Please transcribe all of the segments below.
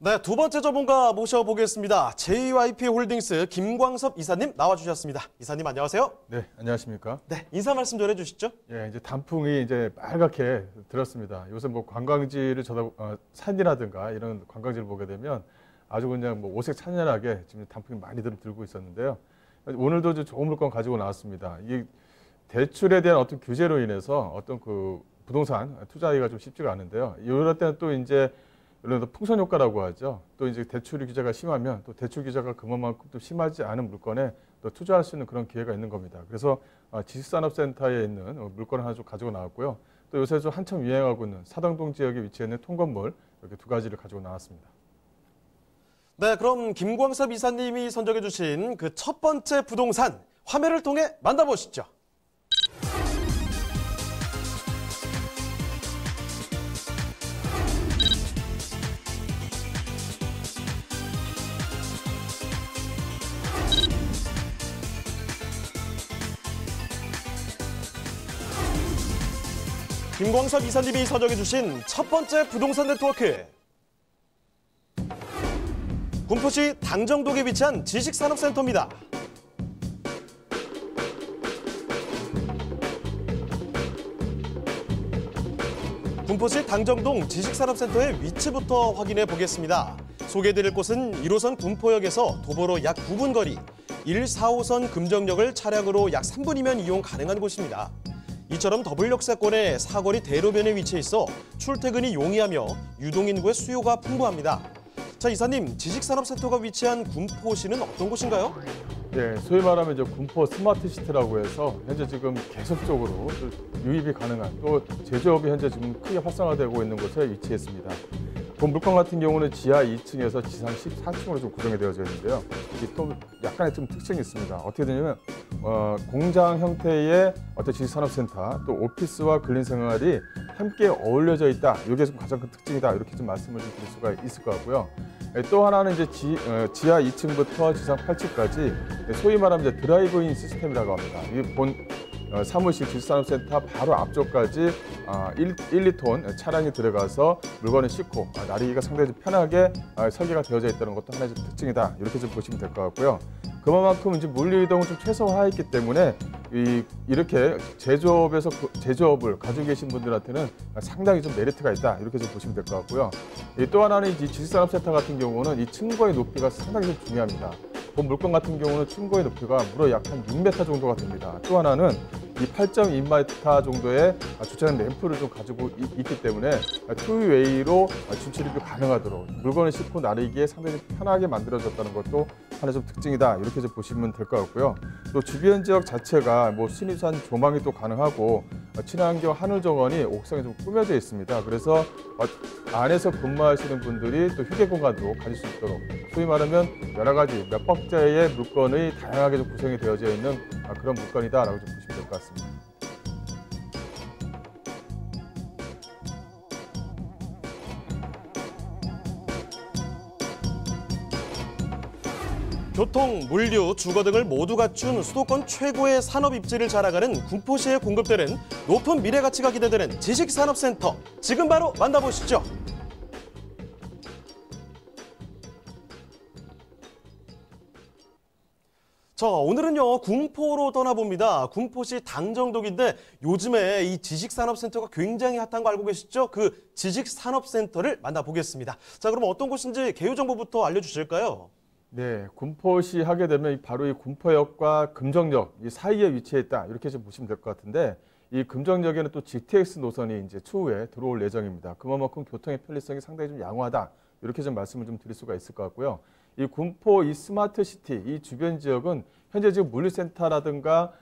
네, 두 번째 전문가 모셔보겠습니다. JYP홀딩스 김광섭 이사님 나와주셨습니다. 이사님 안녕하세요. 네, 안녕하십니까? 네, 인사 말씀 좀 해주시죠. 예, 이제 단풍이 이제 빨갛게 들었습니다. 요새 뭐 관광지를 산이라든가 이런 관광지를 보게 되면 아주 그냥 뭐 오색 찬란하게 지금 단풍이 많이 들고 있었는데요. 오늘도 좀 좋은 물건 가지고 나왔습니다. 이게 대출에 대한 어떤 규제로 인해서 어떤 그 부동산 투자하기가 좀 쉽지가 않은데요. 이럴 때는 또 이제 이런 풍선 효과라고 하죠. 또 이제 대출 규제가 심하면 또 대출 규제가 그만큼 또 심하지 않은 물건에 또 투자할 수 있는 그런 기회가 있는 겁니다. 그래서 지식산업센터에 있는 물건을 하나 좀 가지고 나왔고요. 또 요새 좀 한참 유행하고 있는 사당동 지역에 위치해 있는 통건물 이렇게 두 가지를 가지고 나왔습니다. 네, 그럼 김광섭 이사님이 선정해 주신 그 첫 번째 부동산 화면을 통해 만나보시죠. 김광섭 이사님이 선정해 주신 첫 번째 부동산 네트워크. 군포시 당정동에 위치한 지식산업센터입니다. 군포시 당정동 지식산업센터의 위치부터 확인해 보겠습니다. 소개해드릴 곳은 1호선 군포역에서 도보로 약 9분 거리, 1-4호선 금정역을 차량으로 약 3분이면 이용 가능한 곳입니다. 이처럼 더블역세권의 사거리 대로변에 위치해 있어 출퇴근이 용이하며 유동인구의 수요가 풍부합니다. 자, 이사님, 지식산업센터가 위치한 군포시는 어떤 곳인가요? 네, 소위 말하면 이제 군포 스마트시티라고 해서 현재 지금 계속적으로 유입이 가능한 또 제조업이 현재 지금 크게 활성화되고 있는 곳에 위치했습니다. 본 물건 같은 경우는 지하 2층에서 지상 14층으로 좀 구성이 되어져 있는데요. 이게 또 약간의 좀 특징이 있습니다. 어떻게 되냐면 공장 형태의 어떤 지식산업센터 또 오피스와 근린생활이 함께 어울려져 있다. 이게 좀 가장 큰 특징이다. 이렇게 좀 말씀을 좀 드릴 수가 있을 것 같고요. 또 하나는 이제 지하 2층부터 지상 8층까지 소위 말하면 이제 드라이브인 시스템이라고 합니다. 이 본 사무실 지식산업센터 바로 앞쪽까지 1, 2톤 차량이 들어가서 물건을 싣고 나르기가 상당히 좀 편하게 설계가 되어져 있다는 것도 하나의 좀 특징이다. 이렇게 좀 보시면 될 것 같고요. 그만큼 이제 물류 이동을 좀 최소화했기 때문에 이렇게 제조업을 가지고 계신 분들한테는 상당히 좀 메리트가 있다. 이렇게 좀 보시면 될 것 같고요. 또 하나는 이 지식산업센터 같은 경우는 이 층고의 높이가 상당히 좀 중요합니다. 본 물건 같은 경우는 층고의 높이가 무려 약 한 6m 정도가 됩니다. 또 하나는 이 8.2m 정도의 주차장 램프를 좀 가지고 있기 때문에 투웨이로 진출입이 가능하도록 물건을 싣고 나르기에 상당히 편하게 만들어졌다는 것도 하나 좀 특징이다. 이렇게 좀 보시면 될 것 같고요. 또 주변 지역 자체가 뭐 신입산 조망이 또 가능하고 친환경 하늘 정원이 옥상에 좀 꾸며져 있습니다. 그래서 안에서 근무하시는 분들이 또 휴게 공간도 가질 수 있도록 소위 말하면 여러 가지 몇 박자의 물건이 다양하게 좀 구성이 되어져 있는 그런 물건이다라고 좀 보시면 될 것 같습니다. 교통, 물류, 주거 등을 모두 갖춘 수도권 최고의 산업 입지를 자랑하는 군포시에 공급되는 높은 미래 가치가 기대되는 지식산업센터. 지금 바로 만나보시죠. 자, 오늘은요, 군포로 떠나봅니다. 군포시 당정동인데 요즘에 이 지식산업센터가 굉장히 핫한 거 알고 계시죠? 그 지식산업센터를 만나보겠습니다. 자, 그럼 어떤 곳인지 개요 정보부터 알려주실까요? 네, 군포시 하게 되면 바로 이 군포역과 금정역 이 사이에 위치해 있다. 이렇게 좀 보시면 될 것 같은데 이 금정역에는 또 GTX 노선이 이제 추후에 들어올 예정입니다. 그만큼 교통의 편리성이 상당히 좀 양호하다. 이렇게 좀 말씀을 좀 드릴 수가 있을 것 같고요. 이 군포 이 스마트시티 이 주변 지역은 현재 지금 물류센터라든가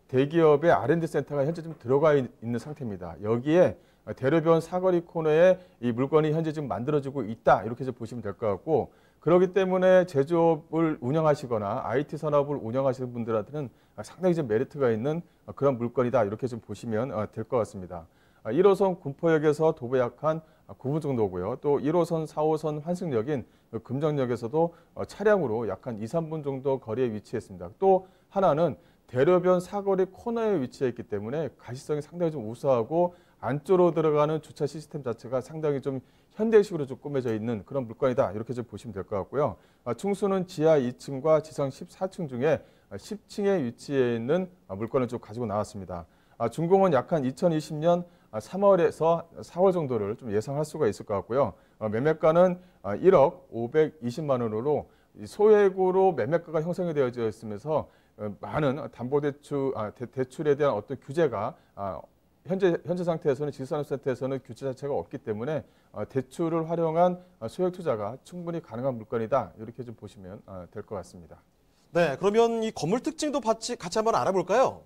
대기업의 R&D 센터가 현재 좀 들어가 있는 상태입니다. 여기에 대로변 사거리 코너에 이 물건이 현재 지금 만들어지고 있다. 이렇게 좀 보시면 될 것 같고 그렇기 때문에 제조업을 운영하시거나 IT 산업을 운영하시는 분들한테는 상당히 좀 메리트가 있는 그런 물건이다. 이렇게 좀 보시면 될 것 같습니다. 1호선 군포역에서 도보 약 한 9분 정도고요. 또 1호선, 4호선 환승역인 금정역에서도 차량으로 약 한 2, 3분 정도 거리에 위치했습니다. 또 하나는 대로변 사거리 코너에 위치해 있기 때문에 가시성이 상당히 좀 우수하고 안쪽으로 들어가는 주차 시스템 자체가 상당히 좀 현대식으로 좀 꾸며져 있는 그런 물건이다. 이렇게 좀 보시면 될 것 같고요. 충수는 지하 2층과 지상 14층 중에 10층에 위치해 있는 물건을 좀 가지고 나왔습니다. 준공은 약 한 2020년 3월에서 4월 정도를 좀 예상할 수가 있을 것 같고요. 매매가는 1억 520만 원으로 소액으로 매매가가 형성이 되어져 있으면서 많은 대출에 대한 어떤 규제가 현재 상태에서는 지식산업센터에서는 규제 자체가 없기 때문에 대출을 활용한 소액 투자가 충분히 가능한 물건이다. 이렇게 좀 보시면 될 것 같습니다. 네, 그러면 이 건물 특징도 같이 한번 알아볼까요?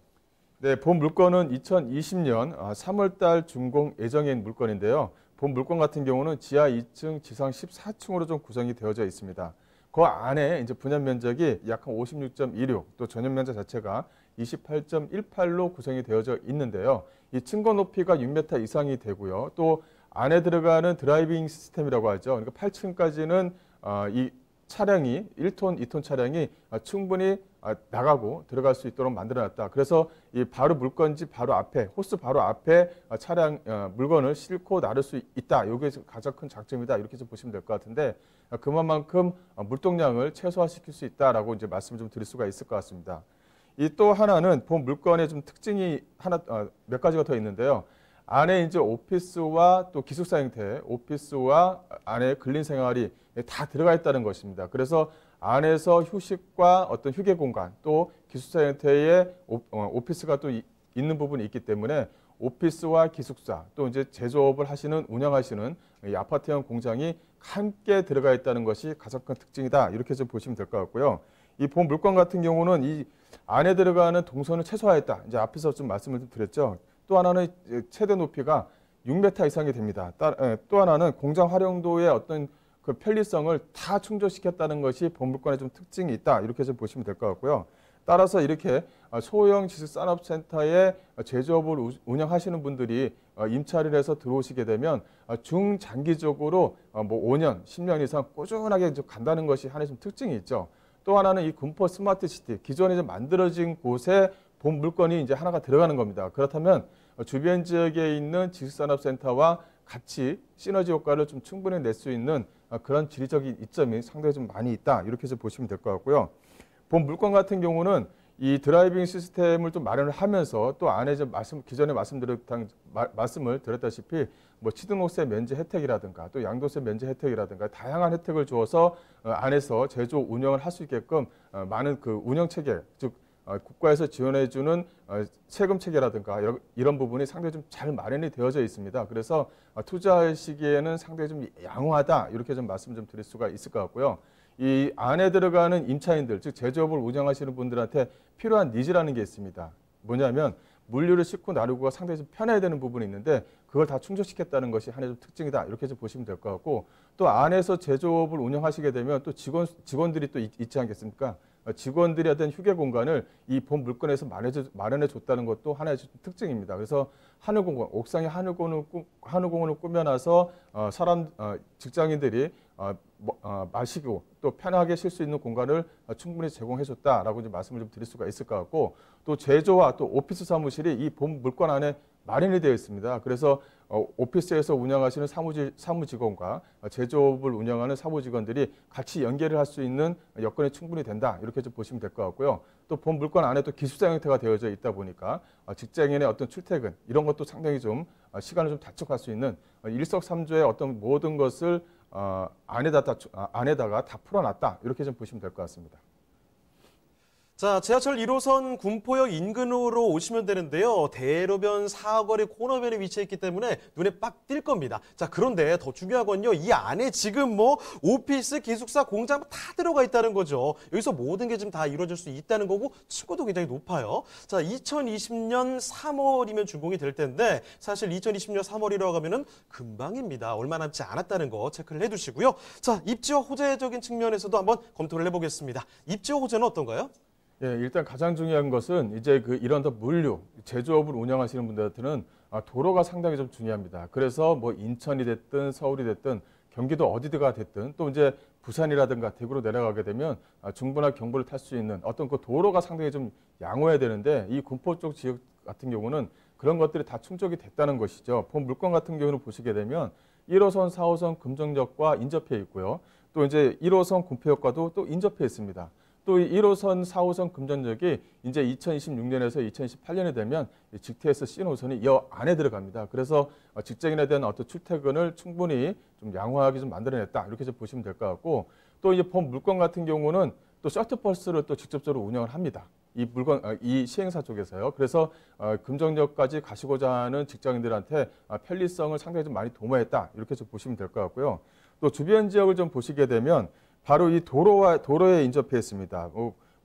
네, 본 물건은 2020년 3월 달 준공 예정인 물건인데요. 본 물건 같은 경우는 지하 2층, 지상 14층으로 좀 구성이 되어져 있습니다. 그 안에 이제 분양 면적이 약 한 56.16, 또 전용 면적 자체가 28.18로 구성이 되어져 있는데요. 이 층고 높이가 6m 이상이 되고요. 또 안에 들어가는 드라이빙 시스템이라고 하죠. 그러니까 8층까지는 이 차량이 1톤, 2톤 차량이 충분히 나가고 들어갈 수 있도록 만들어놨다. 그래서 이 바로 물건지 바로 앞에 호스 바로 앞에 차량 물건을 싣고 나를 수 있다. 이게 가장 큰 장점이다. 이렇게 좀 보시면 될 것 같은데 그만큼 물동량을 최소화시킬 수 있다라고 이제 말씀을 좀 드릴 수가 있을 것 같습니다. 이 또 하나는 본 물건의 좀 특징이 몇 가지가 더 있는데요. 안에 이제 오피스와 또 기숙사 형태, 오피스와 안에 근린 생활이 다 들어가 있다는 것입니다. 그래서 안에서 휴식과 어떤 휴게 공간, 또 기숙사 형태의 오피스가 또 있는 부분이 있기 때문에 오피스와 기숙사, 또 이제 제조업을 운영하시는 이 아파트형 공장이 함께 들어가 있다는 것이 가장 큰 특징이다. 이렇게 좀 보시면 될 것 같고요. 이 본 물건 같은 경우는 이 안에 들어가는 동선을 최소화했다. 이제 앞에서 좀 말씀을 좀 드렸죠. 또 하나는 최대 높이가 6m 이상이 됩니다. 또 하나는 공장 활용도의 어떤 그 편리성을 다 충족시켰다는 것이 본 물건의 좀 특징이 있다. 이렇게 좀 보시면 될 것 같고요. 따라서 이렇게 소형 지식산업센터의 제조업을 운영하시는 분들이 임차를 해서 들어오시게 되면 중장기적으로 뭐 5년, 10년 이상 꾸준하게 간다는 것이 하나의 좀 특징이 있죠. 또 하나는 이 군포 스마트시티, 기존에 좀 만들어진 곳에 본 물건이 이제 하나가 들어가는 겁니다. 그렇다면 주변 지역에 있는 지식산업센터와 같이 시너지 효과를 좀 충분히 낼 수 있는 그런 지리적인 이점이 상당히 좀 많이 있다. 이렇게 해서 보시면 될 것 같고요. 본 물건 같은 경우는 이 드라이빙 시스템을 좀 마련을 하면서 또 안에 기존에 말씀을 드렸다시피 뭐 취등록세 면제 혜택이라든가 또 양도세 면제 혜택이라든가 다양한 혜택을 주어서 안에서 제조 운영을 할 수 있게끔 많은 그 운영 체계, 즉 국가에서 지원해주는 세금 체계라든가 이런 부분이 상당히 좀 잘 마련이 되어져 있습니다. 그래서 투자할 시기에는 상당히 좀 양호하다 이렇게 좀 말씀 좀 드릴 수가 있을 것 같고요. 이 안에 들어가는 임차인들, 즉 제조업을 운영하시는 분들한테 필요한 니즈라는 게 있습니다. 뭐냐면 물류를 싣고 나르고가 상당히 좀 편해야 되는 부분이 있는데 그걸 다 충족시켰다는 것이 하나의 좀 특징이다. 이렇게 좀 보시면 될 것 같고 또 안에서 제조업을 운영하시게 되면 또 직원들이 또 있지 않겠습니까? 직원들이 어떤 휴게 공간을 이 본 물건에서 마련해 줬다는 것도 하나의 특징입니다. 그래서 하늘공원, 옥상에 하늘공원을 꾸며놔서 직장인들이 마시고 또 편하게 쉴 수 있는 공간을 충분히 제공해 줬다라고 말씀을 좀 드릴 수가 있을 것 같고 또 제조와 또 오피스 사무실이 이 본 물건 안에 마련이 되어 있습니다. 그래서 오피스에서 운영하시는 사무직원과 제조업을 운영하는 사무직원들이 같이 연계를 할 수 있는 여건이 충분히 된다. 이렇게 좀 보시면 될 것 같고요. 또 본 물건 안에 또 기숙사 형태가 되어져 있다 보니까 직장인의 어떤 출퇴근 이런 것도 상당히 좀 시간을 좀 단축할 수 있는 일석삼조의 어떤 모든 것을 안에다가 다 풀어놨다. 이렇게 좀 보시면 될 것 같습니다. 자, 지하철 1호선 군포역 인근으로 오시면 되는데요. 대로변 사거리 코너변에 위치해 있기 때문에 눈에 빡 띌 겁니다. 자, 그런데 더 중요한 건요. 이 안에 지금 뭐 오피스, 기숙사, 공장 다 들어가 있다는 거죠. 여기서 모든 게 지금 다 이루어질 수 있다는 거고 층고도 굉장히 높아요. 자, 2020년 3월이면 준공이 될 텐데 사실 2020년 3월이라고 하면은 금방입니다. 얼마 남지 않았다는 거 체크를 해두시고요. 자, 입지와 호재적인 측면에서도 한번 검토를 해보겠습니다. 입지와 호재는 어떤가요? 예, 일단 가장 중요한 것은 이제 이런 물류, 제조업을 운영하시는 분들한테는 도로가 상당히 좀 중요합니다. 그래서 뭐 인천이 됐든 서울이 됐든 경기도 어디가 됐든 또 이제 부산이라든가 대구로 내려가게 되면 중부나 경부를 탈 수 있는 어떤 그 도로가 상당히 좀 양호해야 되는데 이 군포 쪽 지역 같은 경우는 그런 것들이 다 충족이 됐다는 것이죠. 본 물건 같은 경우는 보시게 되면 1호선, 4호선 금정역과 인접해 있고요. 또 이제 1호선 군포역과도 또 인접해 있습니다. 또 1호선, 4호선 금정역이 이제 2026년에서 2028년이 되면 GTX C 노선이 이 안에 들어갑니다. 그래서 직장인에 대한 어떤 출퇴근을 충분히 좀 양호하게 좀 만들어냈다. 이렇게 좀 보시면 될 것 같고, 또 이제 본 물건 같은 경우는 또 셔틀버스를 또 직접적으로 운영을 합니다. 이 시행사 쪽에서요. 그래서 금정역까지 가시고자 하는 직장인들한테 편리성을 상당히 좀 많이 도모했다. 이렇게 좀 보시면 될 것 같고요. 또 주변 지역을 좀 보시게 되면 바로 이 도로에 인접해 있습니다.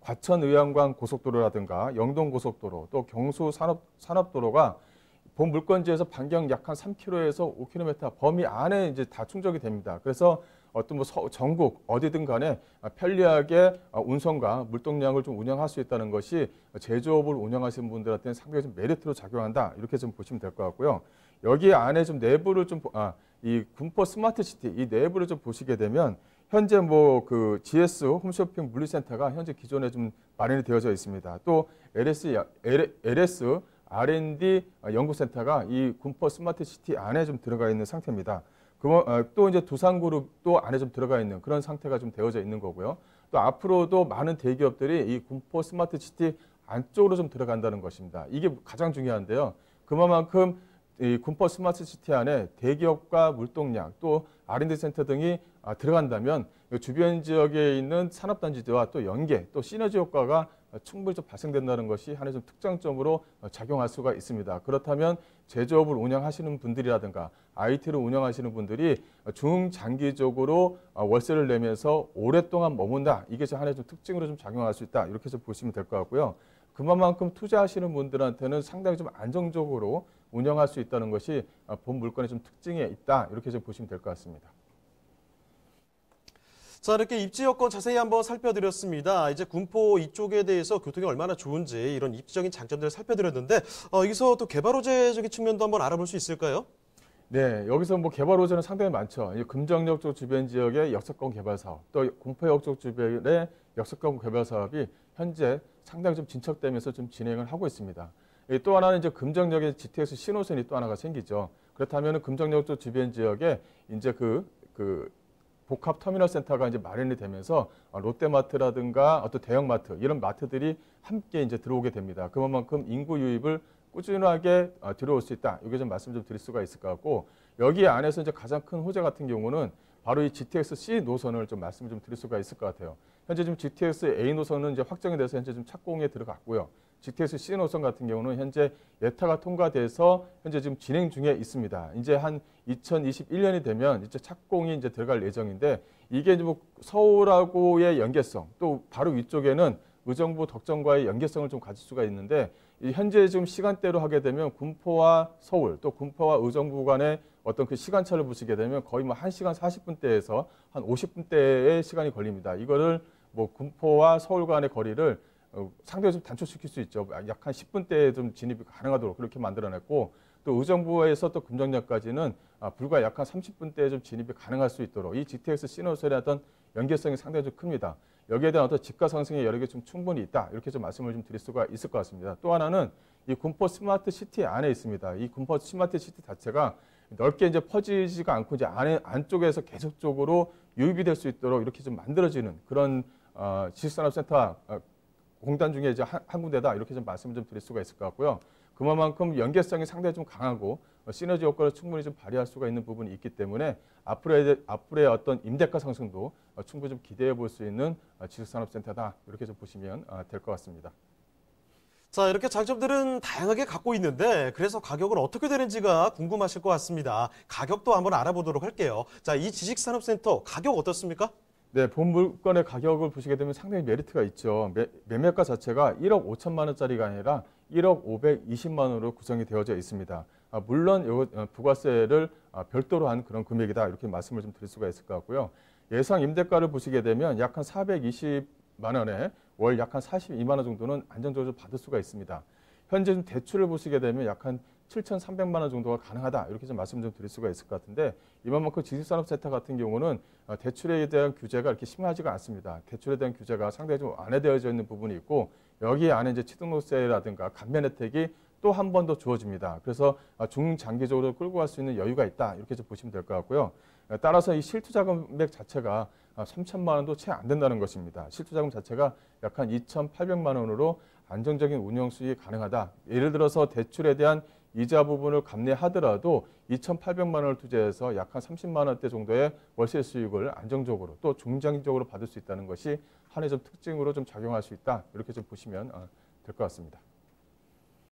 과천 의왕간 고속도로라든가 영동 고속도로, 또 경수 산업도로가 본 물건지에서 반경 약 한 3km에서 5km 범위 안에 이제 다 충족이 됩니다. 그래서 어떤 전국 어디든 간에 편리하게 운송과 물동량을 좀 운영할 수 있다는 것이 제조업을 운영하시는 분들한테는 상당히 좀 메리트로 작용한다. 이렇게 좀 보시면 될 것 같고요. 여기 안에 좀 내부를 이 군포 스마트시티 이 내부를 좀 보시게 되면 현재 그 GS 홈쇼핑 물류센터가 현재 기존에 좀 마련이 되어져 있습니다. 또 LS R&D 연구센터가 이 군포 스마트시티 안에 좀 들어가 있는 상태입니다. 또 이제 두산그룹도 안에 좀 들어가 있는 그런 상태가 좀 되어져 있는 거고요. 또 앞으로도 많은 대기업들이 이 군포 스마트시티 안쪽으로 좀 들어간다는 것입니다. 이게 가장 중요한데요. 그만큼 이 군포 스마트시티 안에 대기업과 물동량 또 R&D 센터 등이 들어간다면 주변 지역에 있는 산업단지들과 또 연계 또 시너지 효과가 충분히 좀 발생된다는 것이 하나의 좀 특장점으로 작용할 수가 있습니다. 그렇다면 제조업을 운영하시는 분들이라든가 IT를 운영하시는 분들이 중장기적으로 월세를 내면서 오랫동안 머문다. 이게 하나의 좀 특징으로 좀 작용할 수 있다. 이렇게 좀 보시면 될 것 같고요. 그만큼 투자하시는 분들한테는 상당히 좀 안정적으로 운영할 수 있다는 것이 본 물건의 좀 특징에 있다. 이렇게 좀 보시면 될 것 같습니다. 자, 이렇게 입지 여건 자세히 한번 살펴드렸습니다. 이제 군포 이쪽에 대해서 교통이 얼마나 좋은지 이런 입지적인 장점들을 살펴드렸는데 여기서 또 개발 호재적인 측면도 한번 알아볼 수 있을까요? 네, 여기서 개발 호재는 상당히 많죠. 금정역 쪽 주변 지역의 역세권 개발 사업, 또 군포역 쪽 주변의 역세권 개발 사업이 현재 상당히 좀 진척되면서 좀 진행을 하고 있습니다. 또 하나는 이제 금정역에 GTX 신호선이 또 하나가 생기죠. 그렇다면 금정역 쪽 주변 지역에 이제 복합 터미널 센터가 이제 마련이 되면서 롯데마트라든가 어떤 대형마트 이런 마트들이 함께 이제 들어오게 됩니다. 그만큼 인구 유입을 꾸준하게 들어올 수 있다. 이게 좀 말씀 좀 드릴 수가 있을 것 같고, 여기 안에서 이제 가장 큰 호재 같은 경우는 바로 이 GTX C 노선을 좀 말씀 좀 드릴 수가 있을 것 같아요. 현재 지금 GTX A 노선은 이제 확정이 돼서 현재 좀 착공에 들어갔고요. GTX C 노선 같은 경우는 현재 예타가 통과돼서 현재 지금 진행 중에 있습니다. 이제 한 2021년이 되면 이제 착공이 이제 들어갈 예정인데, 이게 이제 서울하고의 연계성, 또 바로 위쪽에는 의정부 덕정과의 연계성을 좀 가질 수가 있는데, 현재 지금 시간대로 하게 되면 군포와 서울, 또 군포와 의정부 간의 어떤 그 시간차를 보시게 되면 거의 1시간 40분대에서 한 50분대의 시간이 걸립니다. 이거를 군포와 서울 간의 거리를 상당히 좀 단축시킬 수 있죠. 약 한 10분대에 좀 진입이 가능하도록 그렇게 만들어냈고, 또 의정부에서 또 금정역까지는 불과 약 한 30분대에 좀 진입이 가능할 수 있도록 이 GTX 신호선의 어떤 연계성이 상당히 좀 큽니다. 여기에 대한 어떤 집가 상승의 여력이 좀 충분히 있다. 이렇게 좀 말씀을 좀 드릴 수가 있을 것 같습니다. 또 하나는 이 군포 스마트 시티 안에 있습니다. 이 군포 스마트 시티 자체가 넓게 이제 퍼지지가 않고 이제 안쪽에서 계속적으로 유입이 될 수 있도록 이렇게 좀 만들어지는 그런 지식산업센터 공단 중에 이제 한 군데다. 이렇게 좀 말씀을 좀 드릴 수가 있을 것 같고요. 그만큼 연계성이 상당히 좀 강하고 시너지 효과를 충분히 좀 발휘할 수가 있는 부분이 있기 때문에 앞으로의 어떤 임대가 상승도 충분히 좀 기대해 볼 수 있는 지식산업센터다. 이렇게 좀 보시면 될 것 같습니다. 자, 이렇게 장점들은 다양하게 갖고 있는데 그래서 가격은 어떻게 되는지가 궁금하실 것 같습니다. 가격도 한번 알아보도록 할게요. 자, 이 지식산업센터 가격 어떻습니까? 네, 본 물건의 가격을 보시게 되면 상당히 메리트가 있죠. 매매가 자체가 1억 5천만 원짜리가 아니라 1억 520만 원으로 구성이 되어져 있습니다. 물론 부가세를 별도로 한 그런 금액이다. 이렇게 말씀을 좀 드릴 수가 있을 것 같고요. 예상 임대가를 보시게 되면 약 한 420만 원에 월 약 한 42만 원 정도는 안정적으로 받을 수가 있습니다. 현재 좀 대출을 보시게 되면 약 한 7,300만 원 정도가 가능하다. 이렇게 좀 말씀 좀 드릴 수가 있을 것 같은데, 이만큼 지식산업센터 같은 경우는 대출에 대한 규제가 이렇게 심하지가 않습니다. 대출에 대한 규제가 상당히 좀 완화되어져 있는 부분이 있고, 여기 안에 이제 취등록세라든가 감면 혜택이 또 한 번 더 주어집니다. 그래서 중장기적으로 끌고 갈 수 있는 여유가 있다. 이렇게 좀 보시면 될 것 같고요. 따라서 이 실투자금 금액 자체가 3천만 원도 채 안 된다는 것입니다. 실투자금 자체가 약 한 2,800만 원으로 안정적인 운영 수익이 가능하다. 예를 들어서 대출에 대한 이자 부분을 감내하더라도 2,800만 원을 투자해서 약 한 30만 원대 정도의 월세 수익을 안정적으로 또 중장기적으로 받을 수 있다는 것이 한해점 특징으로 좀 작용할 수 있다. 이렇게 좀 보시면 될 것 같습니다.